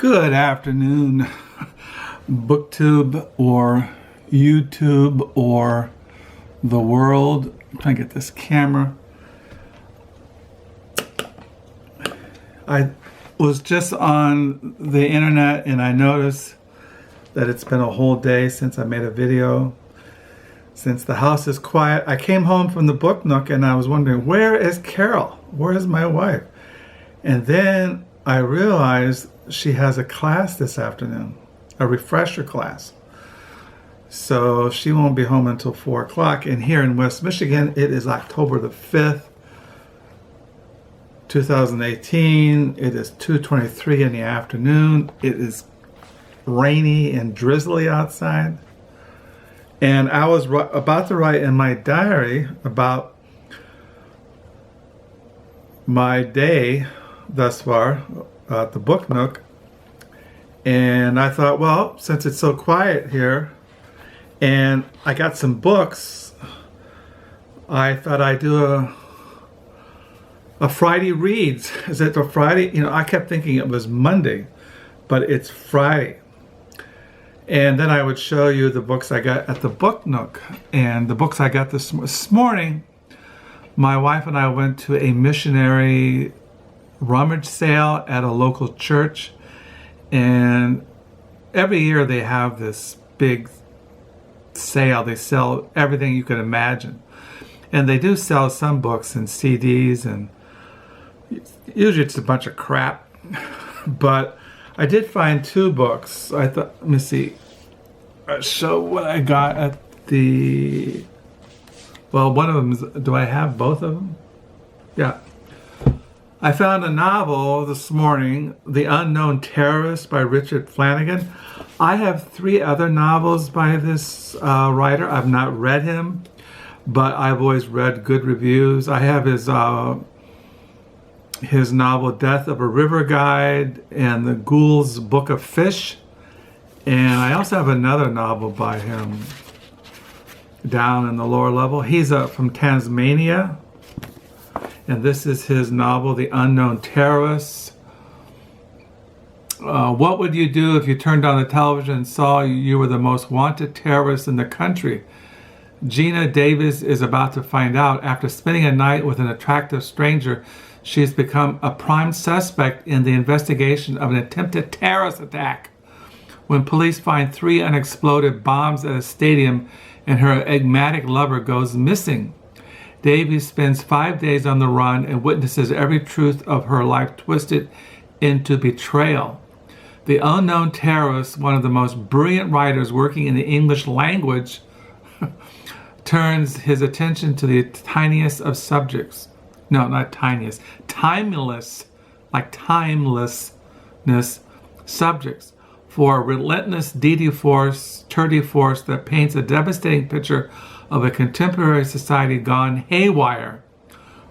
Good afternoon, BookTube or YouTube or the world. I'm trying to get this camera. I was just on the internet and I noticed that it's been a whole day since I made a video. Since the house is quiet, I came home from the book nook and I was wondering, where is Carol? Where is my wife? And then I realized she has a class this afternoon, a refresher class. So she won't be home until 4 o'clock. And here in West Michigan, it is October the 5th, 2018. It is 2:23 in the afternoon. It is rainy and drizzly outside. And I was about to write in my diary about my day thus far at the book nook. And I thought, well, since it's so quiet here and I got some books, I thought I'd do a Friday reads. Is it a Friday? You know, I kept thinking it was Monday, but it's Friday. And then I would show you the books I got at the book nook. And the books I got this morning, my wife and I went to a missionary rummage sale at a local church. And every year they have this big sale. They sell everything you can imagine. And they do sell some books and CDs, and usually it's a bunch of crap. But I did find 2 books. I thought, let me see. I'll show what I got at the... Well, one of them is... Do I have both of them? Yeah. I found a novel this morning, The Unknown Terrace by Richard Flanagan. I have 3 other novels by this writer. I've not read him, but I've always read good reviews. I have his novel Death of a River Guide and The Ghoul's Book of Fish. And I also have another novel by him down in the lower level. He's from Tasmania. And this is his novel, The Unknown Terrace. What would you do if you turned on the television and saw you were the most wanted terrorist in the country? Gina Davis is about to find out. After spending a night with an attractive stranger, she has become a prime suspect in the investigation of an attempted terrorist attack. When police find 3 unexploded bombs at a stadium and her enigmatic lover goes missing, Davies spends 5 days on the run and witnesses every truth of her life twisted into betrayal. The Unknown Terrace, one of the most brilliant writers working in the English language, turns his attention to the tiniest of subjects. No, not tiniest. Timeless, like timelessness subjects. For a relentless tour de force that paints a devastating picture of a contemporary society gone haywire,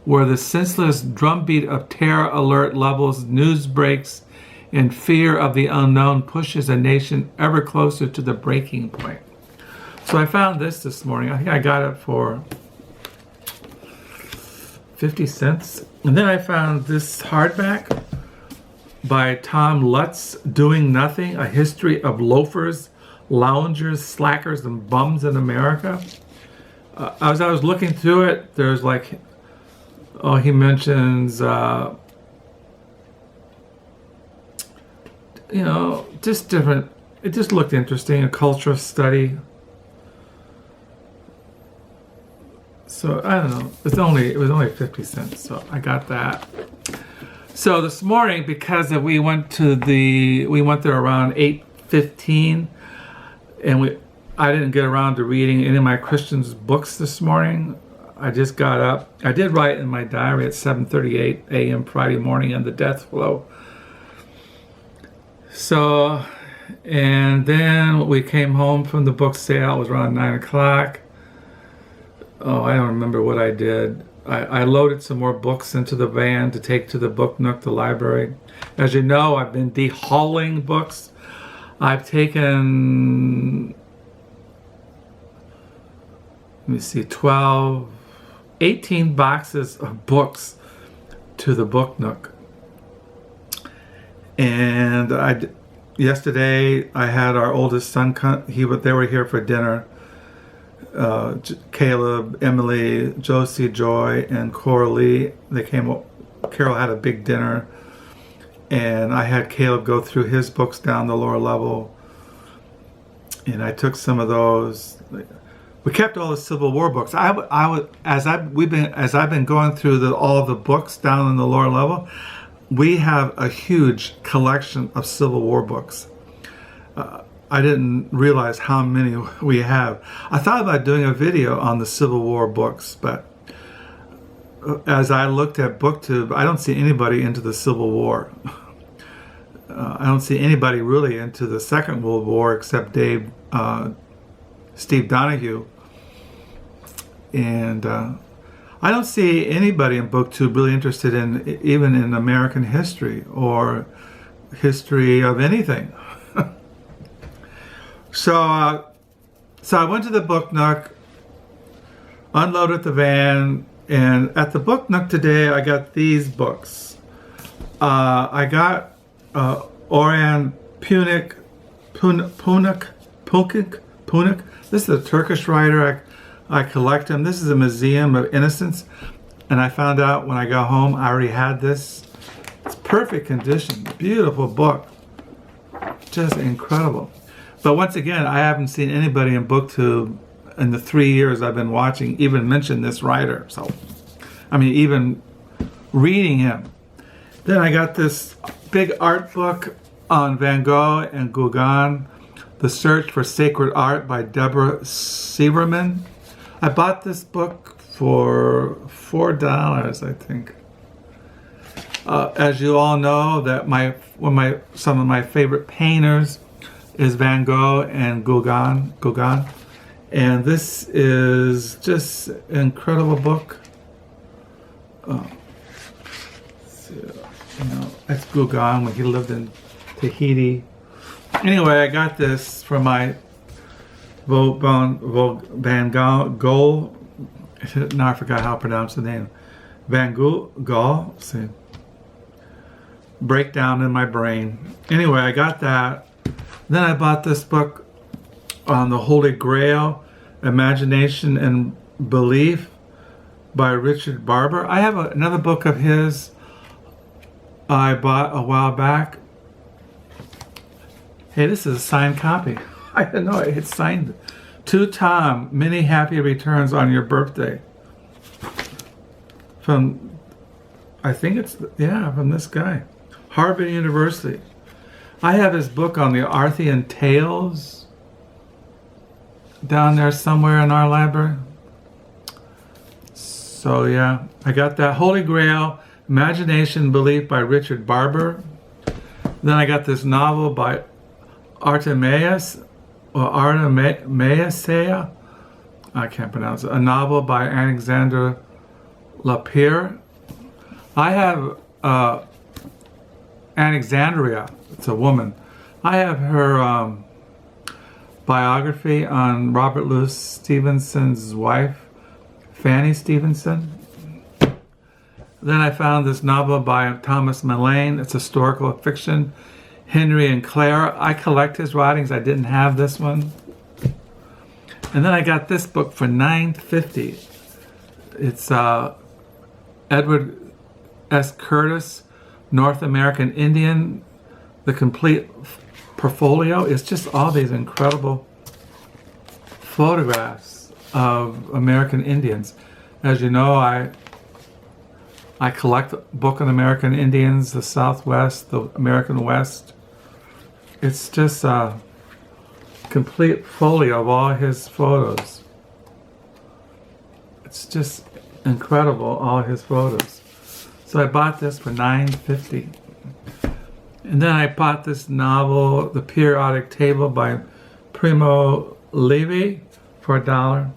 where the senseless drumbeat of terror alert levels, news breaks, and fear of the unknown pushes a nation ever closer to the breaking point. So I found this morning. I think I got it for 50 cents. And then I found this hardback by Tom Lutz, Doing Nothing, A History of Loafers, Loungers, Slackers, and Bums in America. As I was looking through it, there's like, he mentions, just different, it just looked interesting, a cultural study. So I don't know, it was only 50 cents, so I got that. So this morning, because we went there around 8:15, and I didn't get around to reading any of my Christian's books this morning. I just got up. I did write in my diary at 7:38 a.m. Friday morning on the death flow. So, and then we came home from the book sale. It was around 9 o'clock. Oh, I don't remember what I did. I loaded some more books into the van to take to the book nook, the library. As you know, I've been de-hauling books. I've taken, let me see, 18 boxes of books to the book nook. And yesterday I had our oldest son come. They were here for dinner. Caleb, Emily, Josie, Joy, and Coralie. They came. Carol had a big dinner, and I had Caleb go through his books down the lower level, and I took some of those. We kept all the Civil War books. As I've been going through all the books down in the lower level. We have a huge collection of Civil War books. I didn't realize how many we have. I thought about doing a video on the Civil War books, but as I looked at BookTube, I don't see anybody into the Civil War. I don't see anybody really into the Second World War except Steve Donahue. And I don't see anybody in BookTube really interested even in American history or history of anything. So I went to the Book Nook, unloaded the van, and at the Book Nook today I got these books. I got Orhan Pamuk. This is a Turkish writer. I collect them. This is a Museum of Innocence, and I found out when I got home I already had this. It's perfect condition, beautiful book, just incredible. But once again, I haven't seen anybody in BookTube in the 3 years I've been watching even mention this writer. So, I mean, even reading him. Then I got this big art book on Van Gogh and Gauguin, The Search for Sacred Art by Deborah Silverman. I bought this book for $4, I think. As you all know, that some of my favorite painters is Van Gogh and Gauguin, and this is just an incredible book. That's Gauguin when he lived in Tahiti. Anyway, I got this from my Van Gogh. Now I forgot how to pronounce the name. Van Gogh. See, breakdown in my brain. Anyway, I got that. Then I bought this book on the Holy Grail, Imagination and Belief by Richard Barber. I have another book of his I bought a while back. Hey, this is a signed copy. I didn't know it. It's signed. To Tom, many happy returns on your birthday. From, I think it's, from this guy. Harvard University. I have his book on the Arthurian Tales down there somewhere in our library. So yeah, I got that. Holy Grail, Imagination Belief by Richard Barber. Then I got this novel by Artemisia, I can't pronounce it. A novel by Alexandra Lapierre. I have Alexandria. It's a woman. I have her biography on Robert Louis Stevenson's wife, Fanny Stevenson. Then I found this novel by Thomas Mallon. It's historical fiction. Henry and Clara. I collect his writings. I didn't have this one. And then I got this book for $9.50. It's Edward S. Curtis, North American Indian, the complete portfolio. It's just all these incredible photographs of American Indians. As you know, I collect book on American Indians, the Southwest, the American West. It's just a complete folio of all his photos. It's just incredible, all his photos. So I bought this for $9.50. And then I bought this novel, The Periodic Table by Primo Levi, for $1.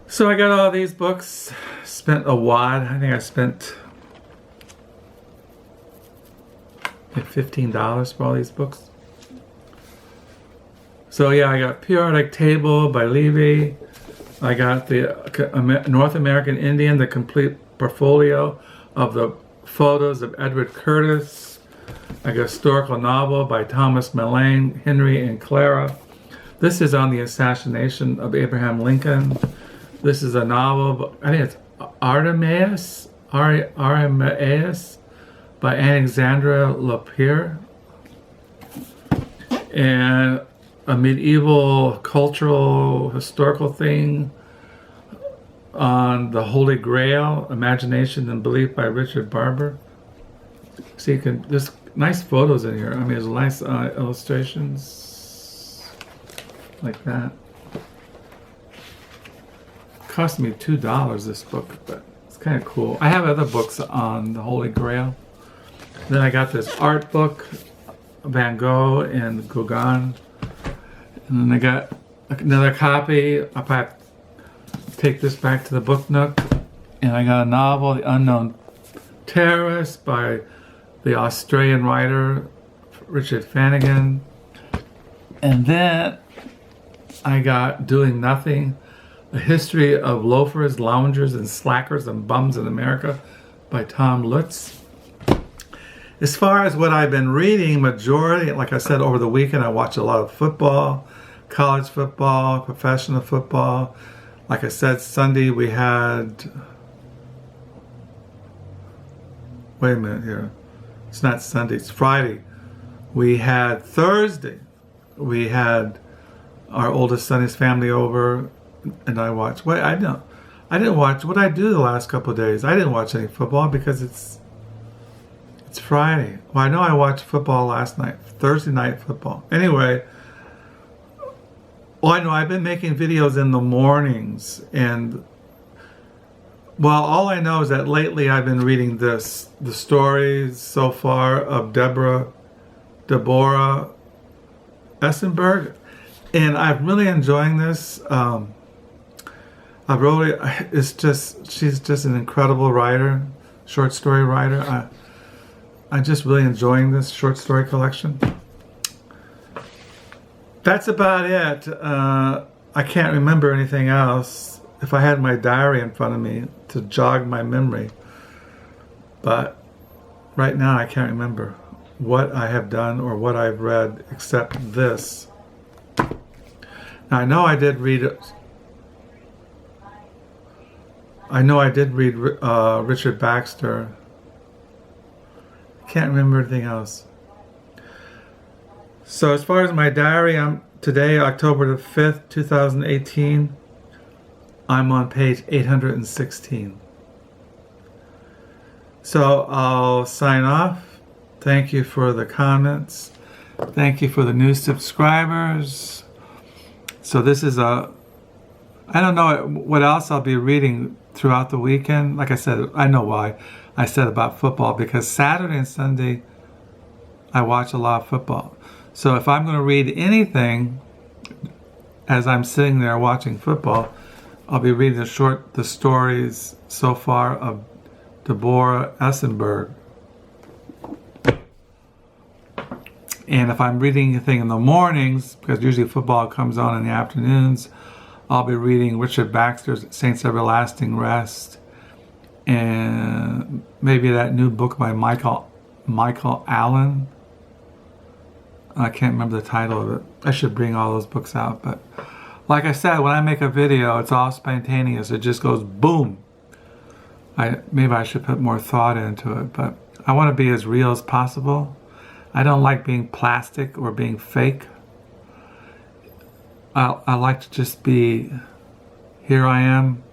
So I got all these books, spent a wad. I think I spent like $15 for all these books. So yeah, I got Periodic Table by Levi. I got the North American Indian, the complete portfolio of the photos of Edward Curtis. a historical novel by Thomas Mallon, Henry and Clara. This is on the assassination of Abraham Lincoln. This is a novel, I think it's Artemisia by Alexandra Lapierre. And a medieval cultural historical thing on the Holy Grail, Imagination and Belief by Richard Barber. So you can, there's nice photos in here. I mean, there's nice illustrations like that. It cost me $2 this book, but it's kind of cool. I have other books on the Holy Grail. Then I got this art book, Van Gogh and Gauguin. And then I got another copy. I'll probably take this back to the Book Nook. And I got a novel, The Unknown Terrace by the Australian writer Richard Flanagan. And then I got Doing Nothing, A History of Loafers, Loungers, and Slackers and Bums in America by Tom Lutz. As far as what I've been reading, majority, like I said, over the weekend I watched a lot of football, college football, professional football. Like I said, Sunday we had, wait a minute here, it's not Sunday, it's Friday. We had Thursday, we had our oldest son, his family over, and I watched, I didn't watch, what I do the last couple of days, I didn't watch any football because it's Friday. Well, I know I watched football last night, Thursday night football. Anyway, well, I know I've been making videos in the mornings, and well, all I know is that lately I've been reading the stories so far of Debora Eisenberg, and I'm really enjoying this. She's just an incredible writer, short story writer. I'm just really enjoying this short story collection. That's about it. I can't remember anything else. If I had my diary in front of me to jog my memory. But right now I can't remember what I have done or what I've read except this. Now I know I did read Richard Baxter. Can't remember anything else. So as far as my diary, I'm today, October the 5th, 2018. I'm on page 816. So I'll sign off. Thank you for the comments. Thank you for the new subscribers. So this is I don't know what else I'll be reading throughout the weekend. Like I said, I know why I said about football, because Saturday and Sunday I watch a lot of football. So if I'm going to read anything as I'm sitting there watching football, I'll be reading the stories so far of Deborah Eisenberg. And if I'm reading anything in the mornings, because usually football comes on in the afternoons, I'll be reading Richard Baxter's Saints Everlasting Rest, and maybe that new book by Michael Allen. I can't remember the title of it. I should bring all those books out. But like I said, when I make a video, it's all spontaneous. It just goes boom. Maybe I should put more thought into it, but I want to be as real as possible. I don't like being plastic or being fake. I like to just be, here I am.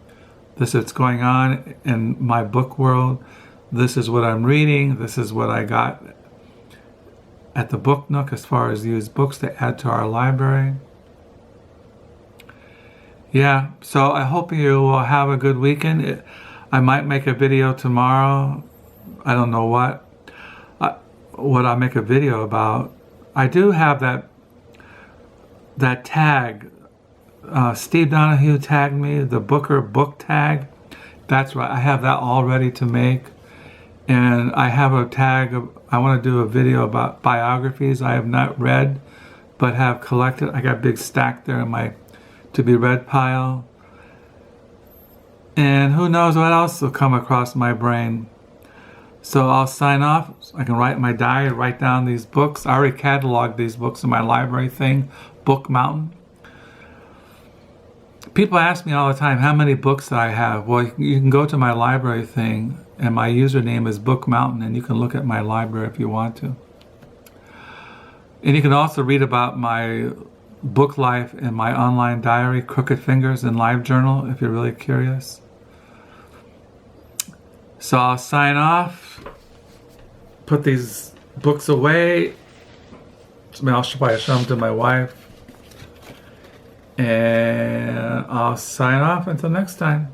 This is what's going on in my book world. This is what I'm reading. This is what I got at the Book Nook as far as used books to add to our library. Yeah, so I hope you will have a good weekend. I might make a video tomorrow. I don't know what I'll make a video about. I do have that tag. Steve Donahue tagged me, the Booker book tag. That's right, I have that all ready to make. And I have a tag I want to do a video about biographies I have not read but have collected. I got a big stack there in my to be read pile. And who knows what else will come across my brain. So I'll sign off. I can write in my diary, write down these books. I already cataloged these books in my library thing, Book Mountain. People ask me all the time how many books I have. Well, you can go to my library thing, and my username is Book Mountain, and you can look at my library if you want to. And you can also read about my book life in my online diary, Crooked Fingers and Live Journal, if you're really curious. So I'll sign off, put these books away. I'll probably show them to my wife. And I'll sign off until next time.